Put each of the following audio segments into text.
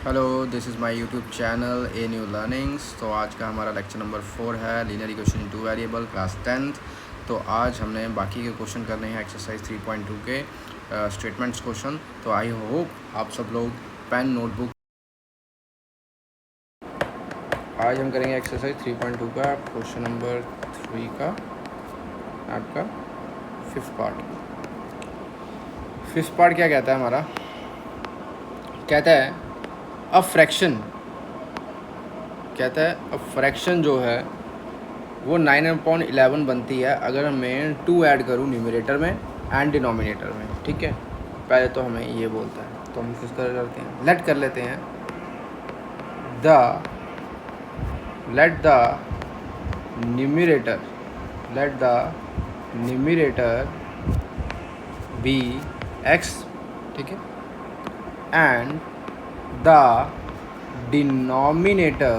Hello, this is my YouTube channel a new learnings. तो आज का हमारा लेक्चर नंबर 4 है linear equation in two variable class 10th। तो आज हमने बाकी के क्वेश्चन करने हैं एक्सरसाइज 3.2 के स्टेटमेंट्स क्वेश्चन। तो आई होप आप सब लोग पेन नोटबुक। आज हम करेंगे एक्सरसाइज 3.2 का क्वेश्चन नंबर 3 का आपका फिफ्थ पार्ट क्या कहता है हमारा, कहता है अ फ्रैक्शन जो है वो 9/11 बनती है अगर मैं 2 ऐड करूँ न्यूमरेटर में एंड डिनोमिनेटर में। ठीक है, पहले तो हमें ये बोलता है तो हम किस तरह करते हैं, लेट कर लेते हैं let the numerator be x, ठीक है, and the denominator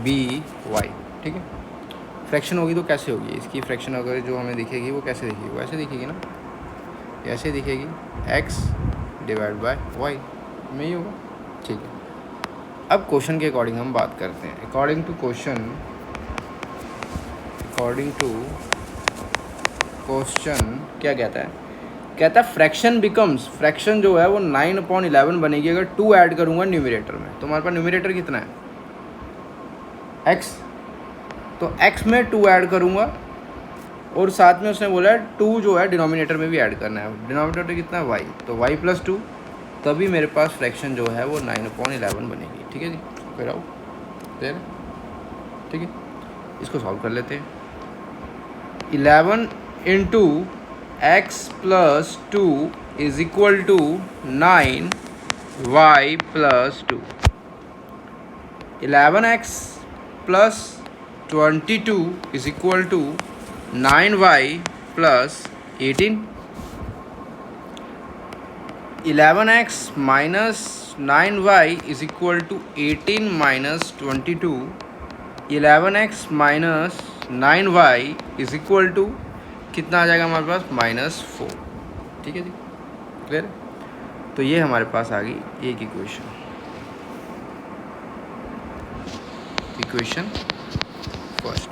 be y। ठीक है, फ्रैक्शन होगी तो कैसे होगी इसकी फ्रैक्शन, अगर जो हमें दिखेगी वो कैसे दिखेगी, वो ऐसे दिखेगी ना, कैसे दिखेगी, x डिवाइड बाय y में ही होगा। ठीक है, अब क्वेश्चन के अकॉर्डिंग हम बात करते हैं। अकॉर्डिंग टू क्वेश्चन क्या कहता है, कहता है फ्रैक्शन जो है वो 9/11 बनेगी अगर 2 ऐड करूँगा न्यूमरेटर में। तो हमारे पास न्यूमरेटर कितना है, x, तो x में 2 ऐड करूँगा और साथ में उसने बोला है 2 जो है डिनोमिनेटर में भी ऐड करना है। डिनोमिनेटर कितना है y, तो y + 2, तभी मेरे पास फ्रैक्शन जो है वो 9/11 बनेगी। ठीक है जी, फिर आओ देर, ठीक है, इसको सॉल्व कर लेते हैं। 11 into x + 2 is equal to 9y + 2। 11x + 22 is equal to 9y + 18। 11x - 9y is equal to 18 - 22। 11x - 9y is equal to कितना आ जाएगा हमारे पास, -4। ठीक है जी, क्लियर। तो ये हमारे पास आ गई एक इक्वेशन फर्स्ट।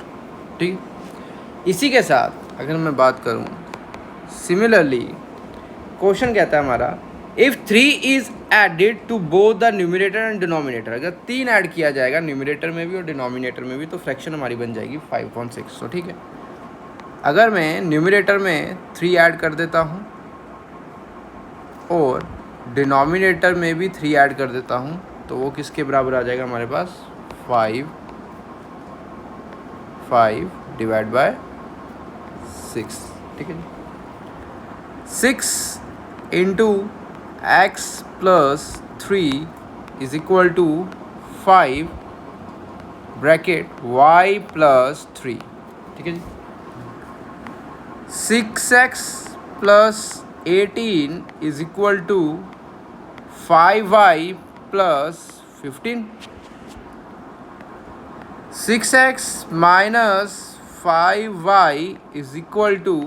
ठीक, इसी के साथ अगर मैं बात करूं, सिमिलरली क्वेश्चन कहता है हमारा if 3 is added to both the numerator and denominator, अगर 3 ऐड किया जाएगा न्यूमरेटर में भी और डिनोमिनेटर में भी तो फ्रैक्शन हमारी बन जाएगी 5/6। तो ठीक है, अगर मैं न्यूमरेटर में 3 ऐड कर देता हूँ और डिनोमिनेटर में भी 3 ऐड कर देता हूँ तो वो किसके बराबर आ जाएगा हमारे पास, 5 डिवाइड बाय 6। ठीक है, 6 into x + 3 is equal to 5 bracket y + 3। ठीक है जी, 6x + 18 is equal to 5y + 15। 6x - 5y is equal to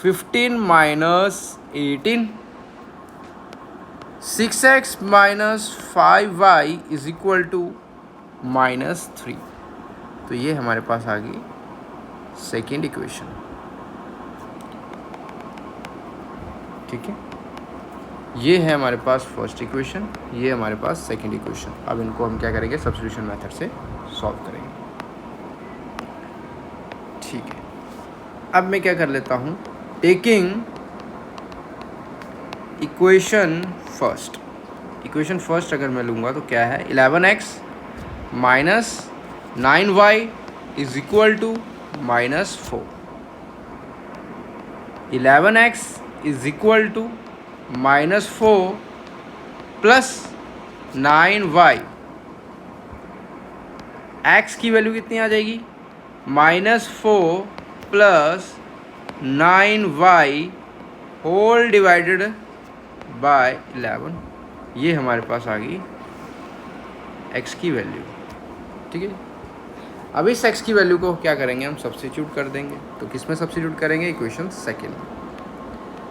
15 - 18। 6x - 5y is equal to -3। तो ये हमारे पास आ गई सेकेंड इक्वेशन। ठीक है, ये है हमारे पास फर्स्ट इक्वेशन, ये हमारे पास सेकेंड इक्वेशन। अब इनको हम क्या करेंगे, सब्स्टिट्यूशन मेथड से सॉल्व करेंगे। ठीक है, अब मैं क्या कर लेता हूँ, टेकिंग इक्वेशन फर्स्ट अगर मैं लूँगा तो क्या है, 11x - 9y is equal to -4। 11x is equal to -4 plus 9y, x की वैल्यू कितनी आ जाएगी, -4 plus 9y whole divided by 11। ये हमारे पास आ गई x की वैल्यू। ठीक है, अब इस x की वैल्यू को क्या करेंगे, हम सब्स्टिट्यूट कर देंगे। तो किस में सब्स्टिट्यूट करेंगे, इक्वेशन सेकेंड में।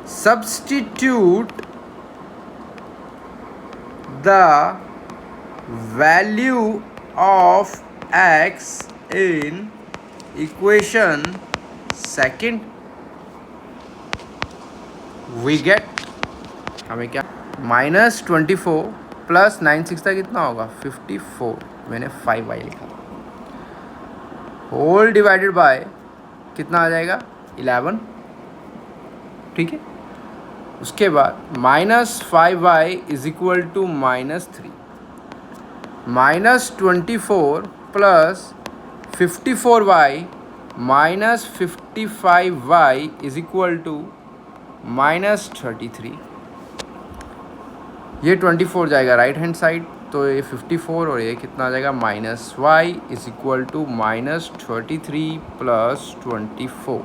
substitute the value of x in equation second, we get, हमें क्या, -24 प्लस 9 6 था कितना होगा 54, मैंने 5y लिखा, होल डिवाइडेड बाय कितना आ जाएगा 11, ठीक है। उसके बाद -5y is equal to -3, -24 plus 54y minus 55y is equal to -33। ये 24 जाएगा राइट हैंड साइड, तो ये 54 और ये कितना आ जाएगा -y is equal to -33 plus 24,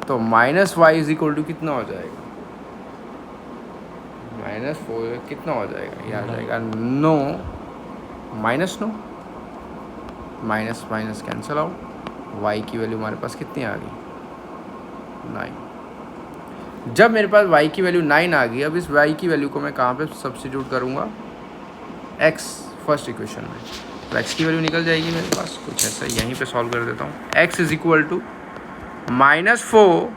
तो -y इज इक्वल टू कितना हो जाएगा -4, कितना हो जाएगा, ये आ जाएगा 9, -9, minus minus cancel out, y की वैल्यू हमारे पास कितनी आ गई 9। जब मेरे पास y की वैल्यू 9 आ गई, अब इस y की वैल्यू को मैं कहाँ पे सब्स्टिट्यूट करूँगा, x फर्स्ट इक्वेशन में, तो x की वैल्यू निकल जाएगी मेरे पास कुछ ऐसा, यहीं पे सॉल्व कर देता हूँ। x is equal to -4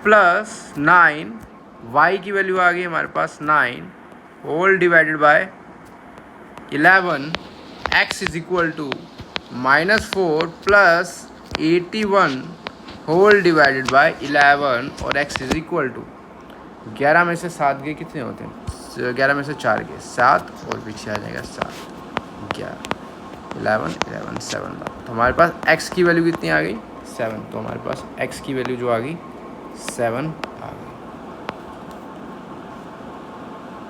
plus 9, y की वैल्यू आ गई हमारे पास 9 whole divided by 11, x is equal to -4 plus 81 whole divided by 11, और x इज इक्वल टू 11 में से 7 गए कितने होते हैं, 11 में से 4 गए 7, और पीछे आ जाएगा 7 11 11 11 7 बार, तो हमारे पास x की वैल्यू कितनी आ गई 7, तो हमारे पास x की वैल्यू जो आ गई 7 आ गई।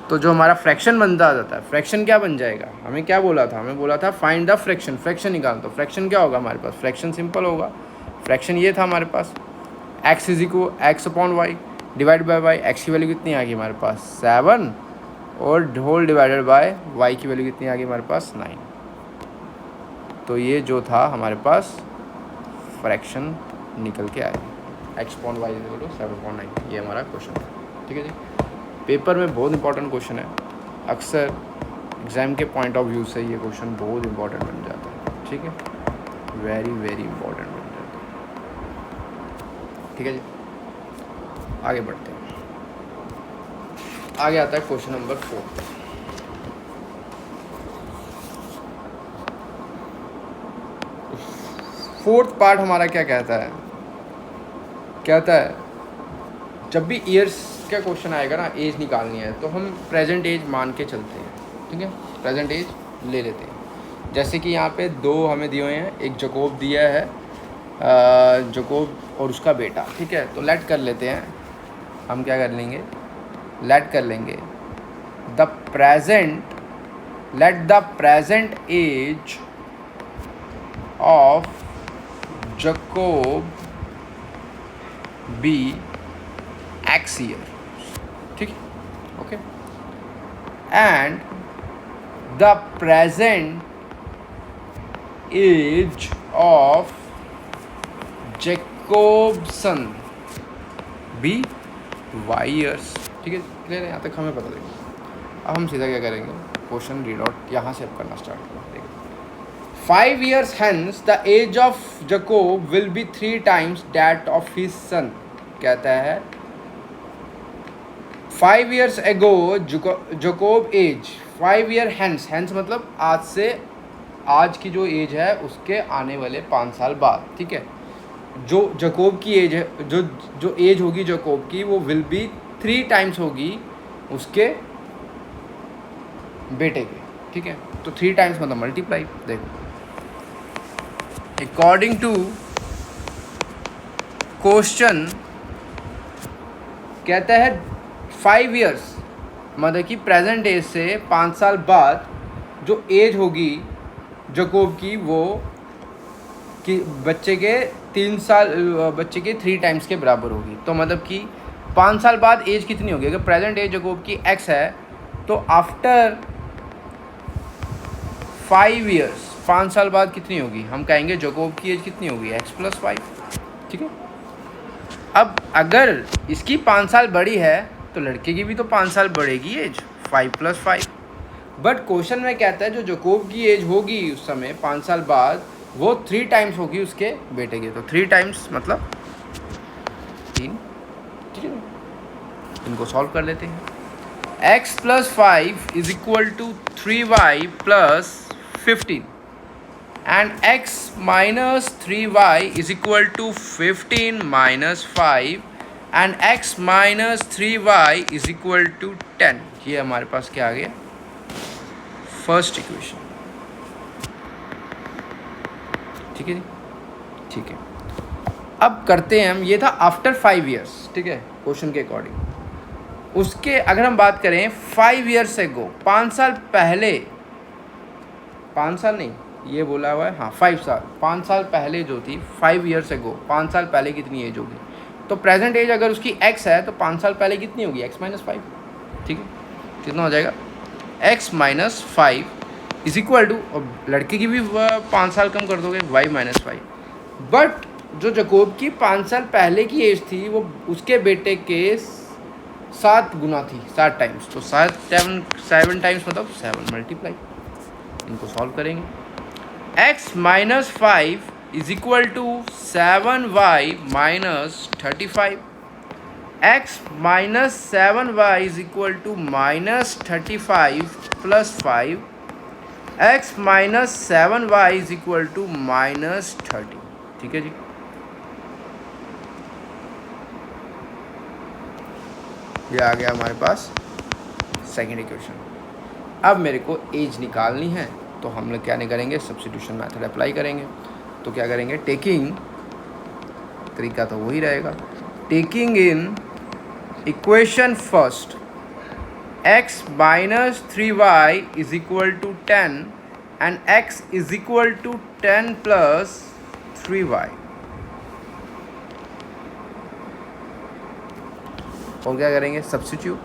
तो जो हमारा फ्रैक्शन बनता आ जाता है, फ्रैक्शन क्या बन जाएगा, हमें क्या बोला था, हमें बोला था फाइंड द फ्रैक्शन, फ्रैक्शन निकाल, तो फ्रैक्शन क्या होगा हमारे पास, फ्रैक्शन सिंपल होगा, फ्रैक्शन ये था हमारे पास x is equal x upon y divide by y, x की वैल्यू कितनी आ गई हमारे पास 7, और होल डिवाइडेड बाय y की वैल्यू कितनी आ गई हमारे पास 9। तो ये जो था हमारे पास फ्रैक्शन निकल के आया, x upon y is equal to 7/9, ये हमारा क्वेश्चन है, ठीक है जी। पेपर में बहुत इंपॉर्टेंट क्वेश्चन है, अक्सर एग्ज़ाम के पॉइंट ऑफ व्यू से ये क्वेश्चन बहुत इंपॉर्टेंट बन जाता है, ठीक है, वेरी वेरी इंपॉर्टेंट बन जाता है, ठीक है जी। आगे बढ़ते हैं, आगे आता है क्वेश्चन नंबर 4। फोर्थ पार्ट हमारा क्या कहता है, जब भी ईयर्स का क्वेश्चन आएगा ना, एज निकालनी है, तो हम प्रेजेंट एज मान के चलते हैं, ठीक है, प्रेजेंट एज ले लेते हैं। जैसे कि यहाँ पे 2 हमें दिए हुए हैं, एक जकोब दिया है, जकोब और उसका बेटा, ठीक है, तो लेट कर लेते हैं, हम क्या कर लेंगे, लेट कर लेंगे let the present age of Jacob be x year, ठीक है, okay, and the present age of Jacobson be y years, ठीक है, क्लियर है, यहाँ तक हमें पता लगेगा। अब हम सीधा क्या करेंगे, क्वेश्चन रीड आउट यहाँ से अब करना स्टार्ट करेंगे। 5 years hence the age of Jacob will be 3 times that of his son, कहता है 5 years ago Jacob age 5 year hence मतलब आज से, आज की जो एज है उसके आने वाले 5 साल बाद, ठीक है, जो जकोब की एज है, जो एज होगी जकोब की, वो विल बी 3 टाइम्स होगी उसके बेटे के, ठीक है, तो 3 टाइम्स मतलब मल्टीप्लाई, देखो अकॉर्डिंग टू क्वेश्चन कहता है 5 years मतलब कि प्रेजेंट एज से 5 साल बाद जो एज होगी जकोब की, वो कि बच्चे के 3 साल, बच्चे के 3 टाइम्स के बराबर होगी। तो मतलब कि 5 साल बाद एज कितनी होगी, अगर प्रेजेंट एज जकोब की x है, तो आफ्टर 5 years 5 साल बाद कितनी होगी, हम कहेंगे जकोब की एज कितनी होगी x + 5, ठीक है। अब अगर इसकी 5 साल बड़ी है तो लड़के की भी तो 5 साल बढ़ेगी एज, 5 + 5। बट क्वेश्चन में कहता है जो जकोब की एज होगी उस समय 5 साल बाद वो 3 टाइम्स होगी उसके बेटे की। तो 3 टाइम्स मतलब 3, ठीक है। इनको सॉल्व कर लेते हैं। x + 5 = 3y + 15 and x - 3y = 15 - 5 and x - 3y = 10। ये हमारे पास क्या आ गया, फर्स्ट इक्वेशन। ठीक है जी, ठीक है। अब करते हैं हम, ये था आफ्टर 5 ईयर्स, ठीक है, क्वेश्चन के अकॉर्डिंग। उसके अगर हम बात करें 5 ईयर्स एगो, 5 साल पहले, 5 साल नहीं ये बोला हुआ है, हाँ 5 साल, 5 साल पहले जो थी 5 ईयर्स एगो, 5 साल पहले कितनी एज होगी। तो प्रेजेंट एज अगर उसकी x है तो 5 साल पहले कितनी होगी, x - 5। ठीक है, कितना हो जाएगा, x - 5 = और लड़के की भी 5 साल कम कर दोगे, y - 5। बट जो जकोब की 5 साल पहले की एज थी वो उसके बेटे के 7 गुना थी, 7 टाइम्स। तो 7 टाइम्स मतलब 7 मल्टीप्लाई। इनको सॉल्व करेंगे। x - 5 = 7y - 35। x - 7y = -35 + 5। x - 7y = -30। ठीक है जी, ये आ गया हमारे पास सेकेंड इक्वेशन। अब मेरे को एज निकालनी है तो हम लोग क्या नहीं करेंगे, सब्स्टिट्यूशन मेथड अप्लाई करेंगे। तो क्या करेंगे, टेकिंग, तरीका तो वही रहेगा, taking in equation first x - 3y = 10 and x = 10 + 3y। और क्या करेंगे, substitute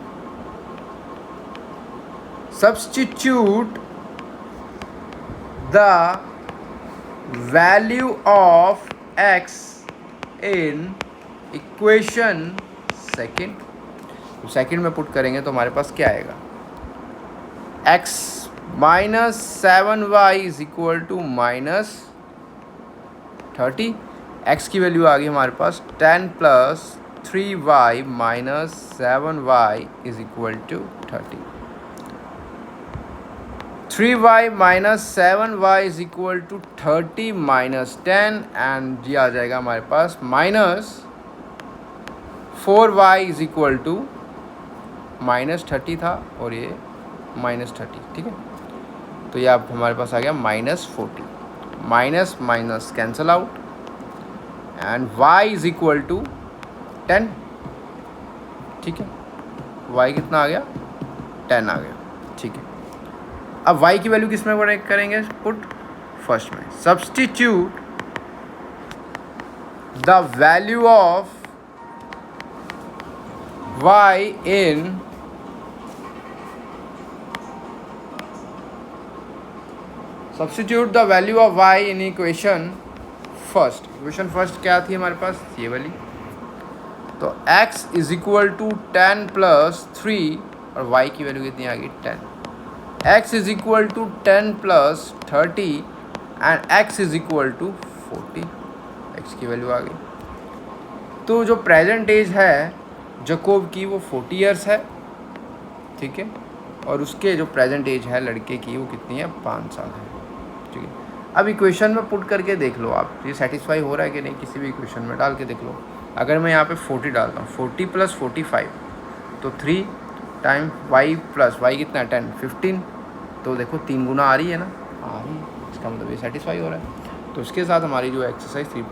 the value of x in equation second. तो सेकेंड में पुट करेंगे तो हमारे पास क्या आएगा, x - 7y = -30। x की वैल्यू आ गई हमारे पास 10 + 3y - 7y = 30। 3y - 7y = 30 - 10 and ये आ जाएगा हमारे पास -4y = -30 था और ये -30। ठीक है, तो ये अब हमारे पास आ गया -40। Minus minus cancel out and y = 10। ठीक है, y कितना आ गया, 10 आ गया। ठीक है, अब y की वैल्यू किस में करेंगे, पुट फर्स्ट में। Substitute the value of y in substitute the value of y in equation first. Equation first क्या थी हमारे पास, ये वाली। तो x = 10 + 3 और y की वैल्यू कितनी आ गई, 10। x = 10 + 30 and x = 40। x की वैल्यू आ गई। तो जो प्रेजेंट एज है जकोब की वो 40 ईयर्स है। ठीक है, और उसके जो प्रेजेंट एज है लड़के की वो कितनी है, 5 साल है। ठीक है, अब इक्वेशन में पुट करके देख लो आप, ये सेटिस्फाई हो रहा है कि नहीं, किसी भी इक्वेशन में डाल के देख लो। अगर मैं यहाँ पे 40 डालता हूँ, 40 + 45 तो 3 टाइम y + y कितना है, 10, 15। तो देखो 3 गुना आ रही है ना, आ रही है, इसका मतलब ये सेटिस्फाई हो रहा है। तो इसके साथ हमारी जो एक्सरसाइज 3.